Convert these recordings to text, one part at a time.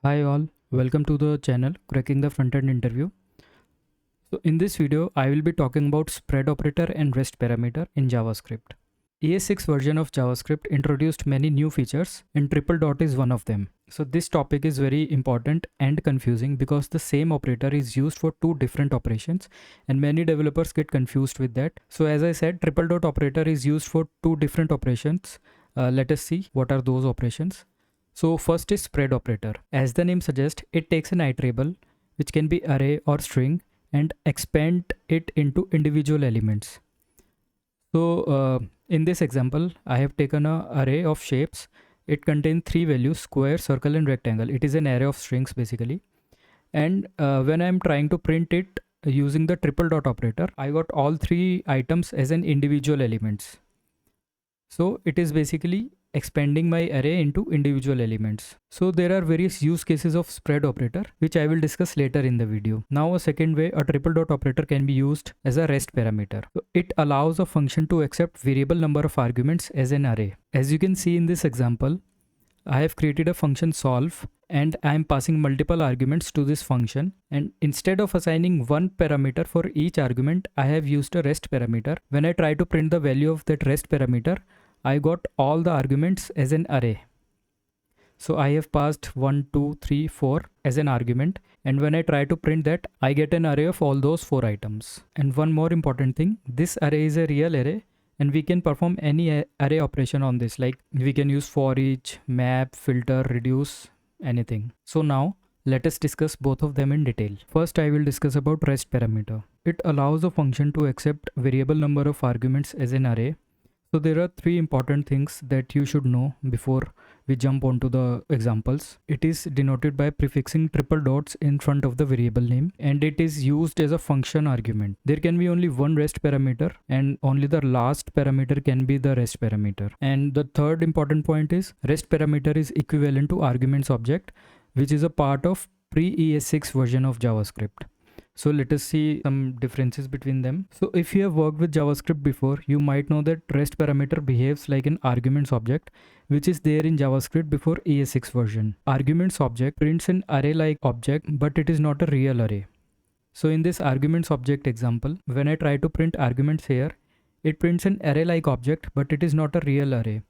Hi all, welcome to the channel Cracking the Frontend Interview. So in this video, I will be talking about spread operator and rest parameter in JavaScript. ES6 version of JavaScript introduced many new features and triple dot is one of them. So this topic is very important and confusing because the same operator is used for two different operations and many developers get confused with that. So as I said, triple dot operator is used for two different operations. Let us see what are those operations. So first is spread operator. As the name suggests, it takes an iterable which can be array or string and expand it into individual elements. So in this example, I have taken an array of shapes. It contains three values: square, circle and rectangle. It is an array of strings basically. And when I'm trying to print it using the triple dot operator, I got all three items as an individual elements. So it is basically expanding my array into individual elements. So there are various use cases of spread operator which I will discuss later in the video. Now a second way a triple dot operator can be used as a rest parameter. So it allows a function to accept variable number of arguments as an array. As you can see in this example, I have created a function solve and I am passing multiple arguments to this function, and instead of assigning one parameter for each argument, I have used a rest parameter. When I try to print the value of that rest parameter, I got all the arguments as an array. So I have passed 1, 2, 3, 4 as an argument, and when I try to print that, I get an array of all those 4 items. And one more important thing, this array is a real array and we can perform any array operation on this, like we can use for each, map, filter, reduce, anything. So now let us discuss both of them in detail. First I will discuss about rest parameter. It allows a function to accept variable number of arguments as an array. So there are three important things that you should know before we jump onto the examples. It is denoted by prefixing triple dots in front of the variable name, and it is used as a function argument. There can be only one rest parameter and only the last parameter can be the rest parameter. And the third important point is rest parameter is equivalent to arguments object, which is a part of pre-ES6 version of JavaScript. So let us see some differences between them. So if you have worked with JavaScript before, you might know that rest parameter behaves like an arguments object, which is there in JavaScript before ES6 version. Arguments object prints an array like object, but it is not a real array. So in this arguments object example, when I try to print arguments here, it prints an array like object, but it is not a real array,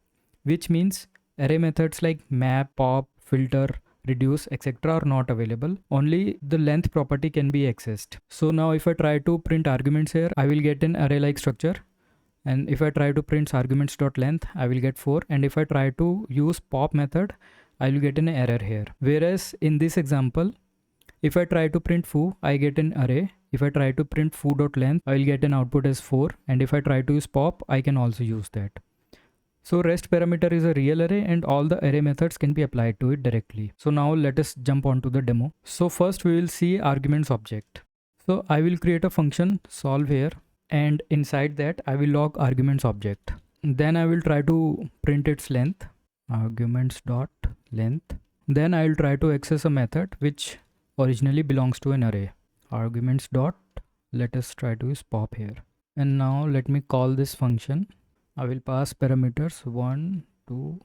which means array methods like map, pop, filter, reduce, etc. are not available. Only the length property can be accessed. So now if I try to print arguments here, I will get an array like structure. And if I try to print arguments.length, I will get 4. And if I try to use pop method, I will get an error here. Whereas in this example, if I try to print foo, I get an array. If I try to print foo.length, I will get an output as 4. And if I try to use pop, I can also use that. So rest parameter is a real array and all the array methods can be applied to it directly. So now let us jump on to the demo. So first we will see arguments object. So I will create a function solve here, and inside that I will log arguments object. Then I will try to print its length, arguments dot length. Then I will try to access a method which originally belongs to an array, arguments dot, let us try to use pop here. And now let me call this function. I will pass parameters 1, 2,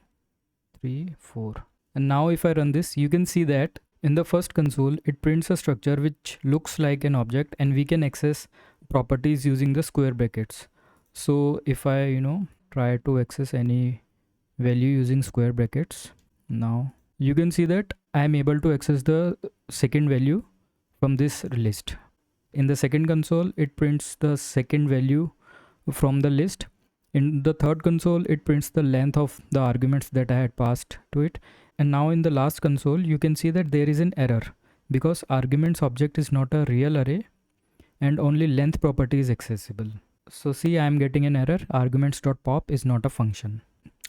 3, 4. And now if I run this, you can see that in the first console, it prints a structure which looks like an object, and we can access properties using the square brackets. So if I, try to access any value using square brackets, now you can see that I am able to access the second value from this list. In the second console, it prints the second value from the list. In the third console, it prints the length of the arguments that I had passed to it. And now in the last console, you can see that there is an error because arguments object is not a real array and only length property is accessible. So see, I am getting an error. Arguments.pop is not a function.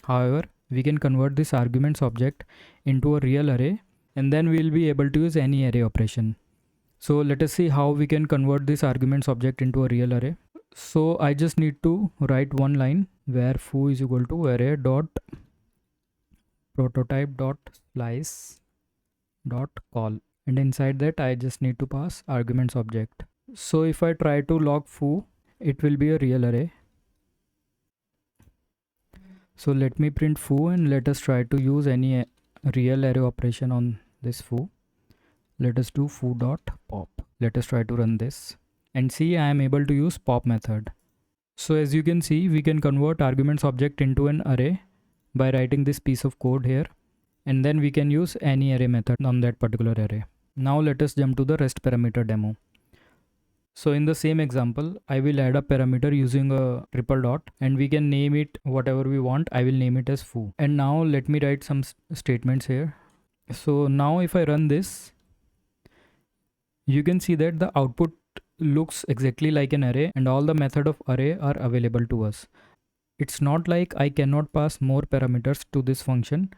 However, we can convert this arguments object into a real array, and then we will be able to use any array operation. So let us see how we can convert this arguments object into a real array. So I just need to write one line where foo is equal to array dot prototype dot slice dot call, and inside that I just need to pass arguments object. So if I try to log foo, it will be a real array. So let me print foo and let us try to use any real array operation on this foo. Let us do foo dot pop. Let us try to run this and see I am able to use pop method. So as you can see, we can convert arguments object into an array by writing this piece of code here, and then we can use any array method on that particular array. Now let us jump to the REST parameter demo. So in the same example, I will add a parameter using a triple dot and we can name it whatever we want. I will name it as foo. And now let me write some statements here. So now if I run this, you can see that the output looks exactly like an array and all the method of array are available to us. It's not like I cannot pass more parameters to this function.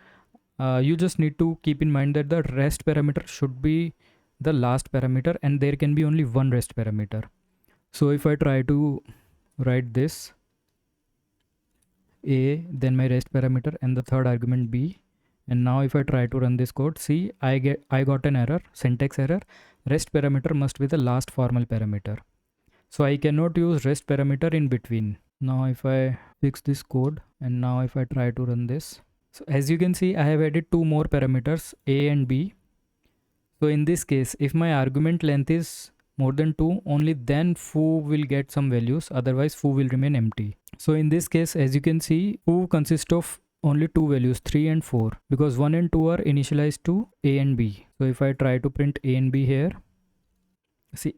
You just need to keep in mind that the REST parameter should be the last parameter and there can be only one REST parameter. So if I try to write this a, then my REST parameter and the third argument b, and now if I try to run this code, see I got an error, syntax error. REST parameter must be the last formal parameter. So I cannot use REST parameter in between. Now if I fix this code and now if I try to run this, so as you can see I have added two more parameters, a and b. So in this case, if my argument length is more than 2, only then foo will get some values, otherwise foo will remain empty. So in this case, as you can see, foo consists of only two values, 3 and 4, because 1 and 2 are initialized to a and b. So if I try to print a and b here, see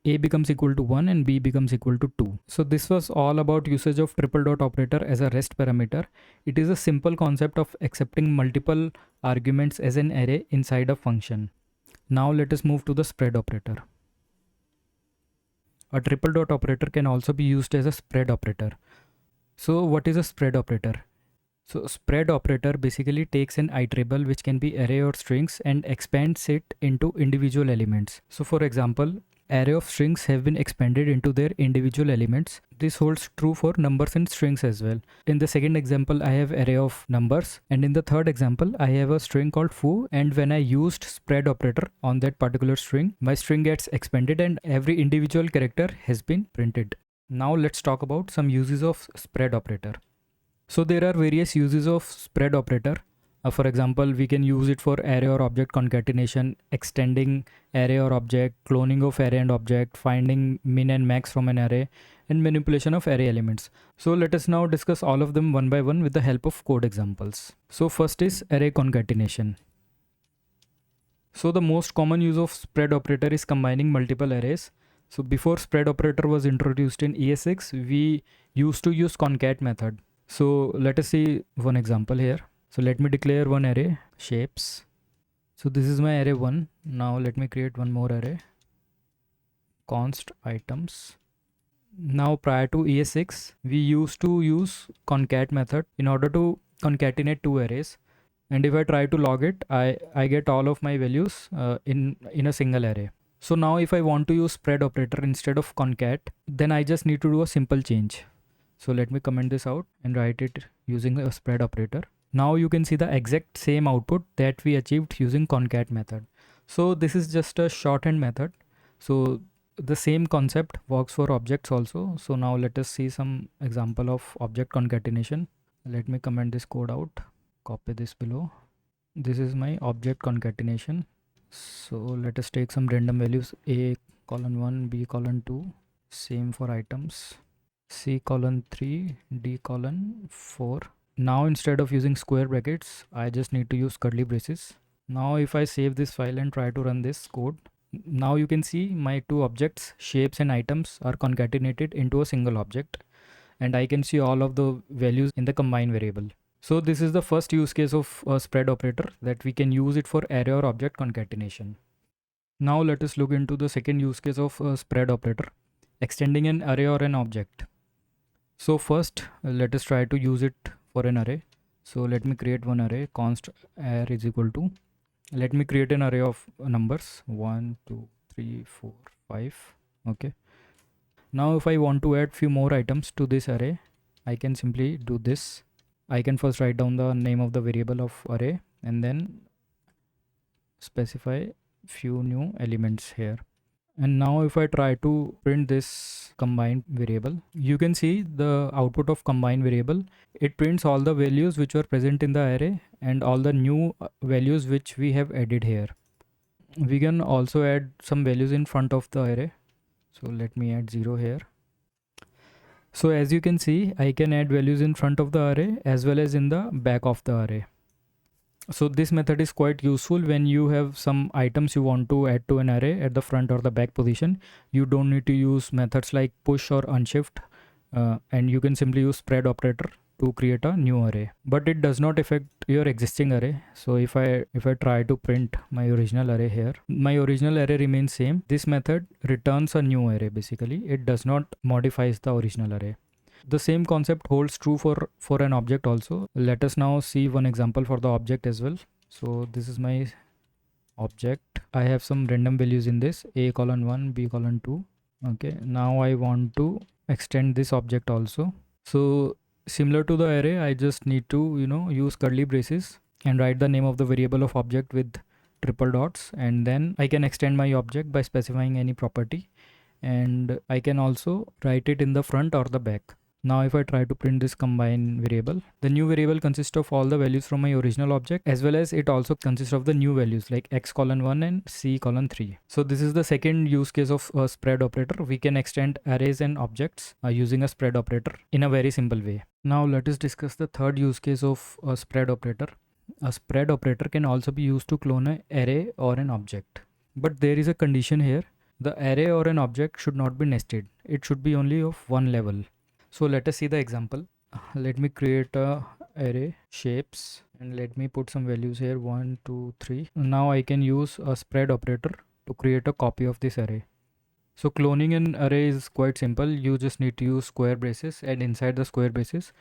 a becomes equal to 1 and b becomes equal to 2. So this was all about usage of triple dot operator as a REST parameter. It is a simple concept of accepting multiple arguments as an array inside a function. Now let us move to the spread operator. A triple dot operator can also be used as a spread operator. So what is a spread operator? So spread operator basically takes an iterable which can be array or strings and expands it into individual elements. So for example, array of strings have been expanded into their individual elements. This holds true for numbers and strings as well. In the second example, I have array of numbers, and in the third example, I have a string called foo, and when I used spread operator on that particular string, my string gets expanded and every individual character has been printed. Now let's talk about some uses of spread operator. So there are various uses of spread operator. For example, we can use it for array or object concatenation, extending array or object, cloning of array and object, finding min and max from an array, and manipulation of array elements. So let us now discuss all of them one by one with the help of code examples. So first is array concatenation. So the most common use of spread operator is combining multiple arrays. So before spread operator was introduced in ES6, we used to use concat method. So let us see one example here. So let me declare one array, shapes. So this is my array 1. Now let me create one more array, const items. Now prior to ES6, we used to use concat method in order to concatenate two arrays. And if I try to log it, I get all of my values in a single array. So now if I want to use spread operator instead of concat, then I just need to do a simple change. So let me comment this out and write it using a spread operator. Now you can see the exact same output that we achieved using concat method. So this is just a shorthand method. So the same concept works for objects also. So now let us see some example of object concatenation. Let me comment this code out, copy this below. This is my object concatenation. So let us take some random values, a colon 1, b colon 2, same for items, c colon 3, d colon 4. Now instead of using square brackets, I just need to use curly braces. Now if I save this file and try to run this code, now you can see my two objects, shapes and items, are concatenated into a single object, and I can see all of the values in the combine variable. So this is the first use case of a spread operator, that we can use it for array or object concatenation. Now let us look into the second use case of a spread operator, extending an array or an object. So first let us try to use it for an array. So let me create one array, const array is equal to, let me create an array of numbers 1 2 3 4 5. Okay, now if I want to add few more items to this array, I can simply do this. I can first write down the name of the variable of array and then specify few new elements here. And now if I try to print this combined variable, you can see the output of combined variable. It prints all the values which were present in the array and all the new values which we have added here. We can also add some values in front of the array. So let me add 0 here. So as you can see, I can add values in front of the array as well as in the back of the array. So this method is quite useful when you have some items you want to add to an array at the front or the back position. You don't need to use methods like push or unshift, and you can simply use spread operator to create a new array, but it does not affect your existing array. So if I try to print my original array here, my original array remains same. This method returns a new array. Basically it does not modifies the original array. The same concept holds true for an object also. Let us now see one example for the object as well. So this is my object. I have some random values in this, a colon 1, b colon 2. Okay, now I want to extend this object also. So similar to the array, I just need to use curly braces and write the name of the variable of object with triple dots, and then I can extend my object by specifying any property, and I can also write it in the front or the back. Now if I try to print this combine variable, the new variable consists of all the values from my original object, as well as it also consists of the new values like x colon 1 and c colon 3. So this is the second use case of a spread operator. We can extend arrays and objects using a spread operator in a very simple way. Now let us discuss the third use case of a spread operator. A spread operator can also be used to clone an array or an object. But there is a condition here. The array or an object should not be nested. It should be only of one level. So let us see the example. Let me create a array shapes and let me put some values here, 1 2 3. Now I can use a spread operator to create a copy of this array. So cloning an array is quite simple. You just need to use square braces, and inside the square braces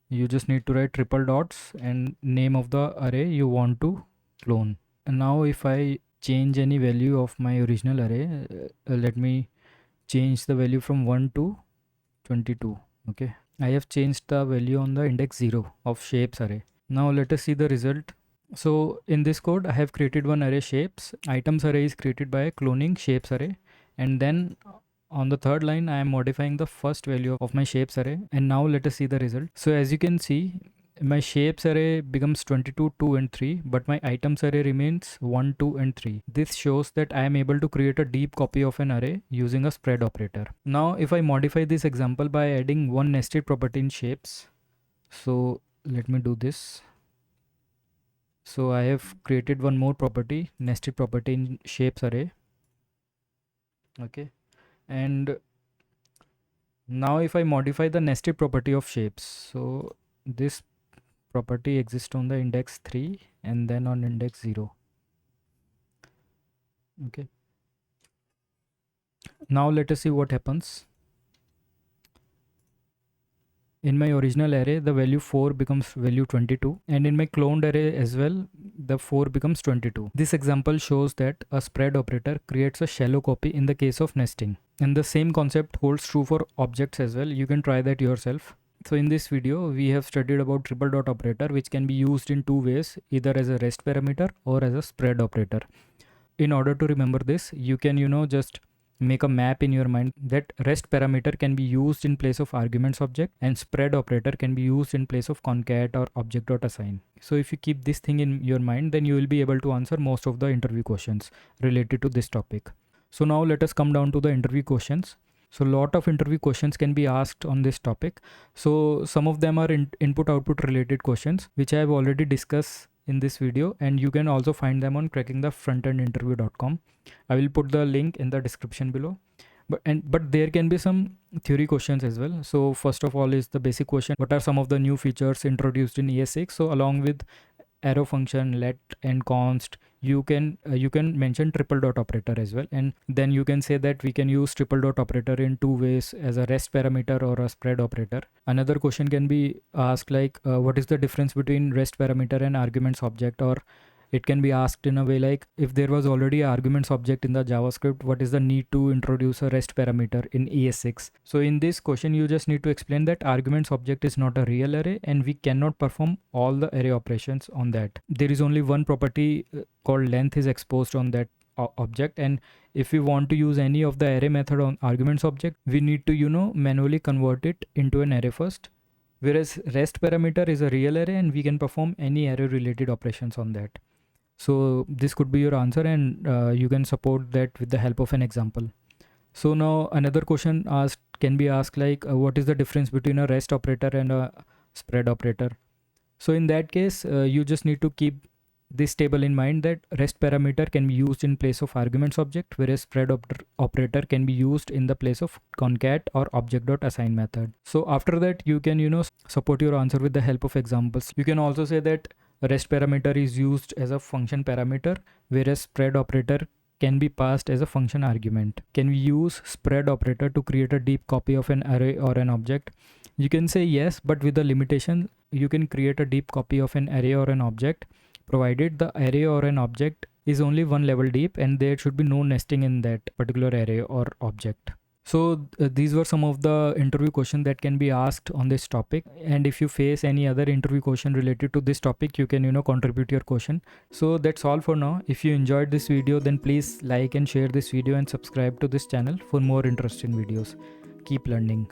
you just need to write triple dots and name of the array you want to clone. And now if I change any value of my original array, let me change the value from 1 to 22. Okay, I have changed the value on the index 0 of shapes array. Now let us see the result. So in this code I have created one array shapes. Items array is created by cloning shapes array, and then on the third line I am modifying the first value of my shapes array. And now let us see the result. So as you can see, my shapes array becomes 22, 2 and 3, but my items array remains 1, 2 and 3. This shows that I am able to create a deep copy of an array using a spread operator. Now if I modify this example by adding one nested property in shapes, so let me do this. So I have created one more property, nested property in shapes array. Okay, and now if I modify the nested property of shapes, so this property exists on the index 3 and then on index 0. Okay, now let us see what happens. In my original array, the value 4 becomes value 22, and in my cloned array as well, the 4 becomes 22. This example shows that a spread operator creates a shallow copy in the case of nesting. And the same concept holds true for objects as well. You can try that yourself. So in this video, we have studied about triple dot operator, which can be used in two ways, either as a rest parameter or as a spread operator. In order to remember this, you can just make a map in your mind that rest parameter can be used in place of arguments object, and spread operator can be used in place of concat or object.assign. So if you keep this thing in your mind, then you will be able to answer most of the interview questions related to this topic. So now let us come down to the interview questions. So lot of interview questions can be asked on this topic. So some of them are input output related questions, which I have already discussed in this video, and you can also find them on crackingthefrontendinterview.com. I will put the link in the description below. But there can be some theory questions as well. So first of all is the basic question: what are some of the new features introduced in ES6? So along with arrow function, let and const, you can mention triple dot operator as well, and then you can say that we can use triple dot operator in two ways, as a rest parameter or a spread operator. Another question can be asked like what is the difference between rest parameter and arguments object, or it can be asked in a way like, if there was already an arguments object in the JavaScript, what is the need to introduce a rest parameter in ES6? So in this question, you just need to explain that arguments object is not a real array and we cannot perform all the array operations on that. There is only one property called length is exposed on that object, and if we want to use any of the array method on arguments object, we need to manually convert it into an array first. Whereas rest parameter is a real array and we can perform any array related operations on that. So this could be your answer, and you can support that with the help of an example. So now another question can be asked like what is the difference between a rest operator and a spread operator? So in that case, you just need to keep this table in mind, that rest parameter can be used in place of arguments object, whereas spread operator can be used in the place of concat or object.assign method. So after that, you can support your answer with the help of examples. You can also say that rest parameter is used as a function parameter, whereas spread operator can be passed as a function argument. Can we use spread operator to create a deep copy of an array or an object? You can say yes, but with the limitation, you can create a deep copy of an array or an object provided the array or an object is only one level deep and there should be no nesting in that particular array or object. So these were some of the interview questions that can be asked on this topic, and if you face any other interview question related to this topic, you can contribute your question. So that's all for now. If you enjoyed this video, then please like and share this video and subscribe to this channel for more interesting videos. Keep learning.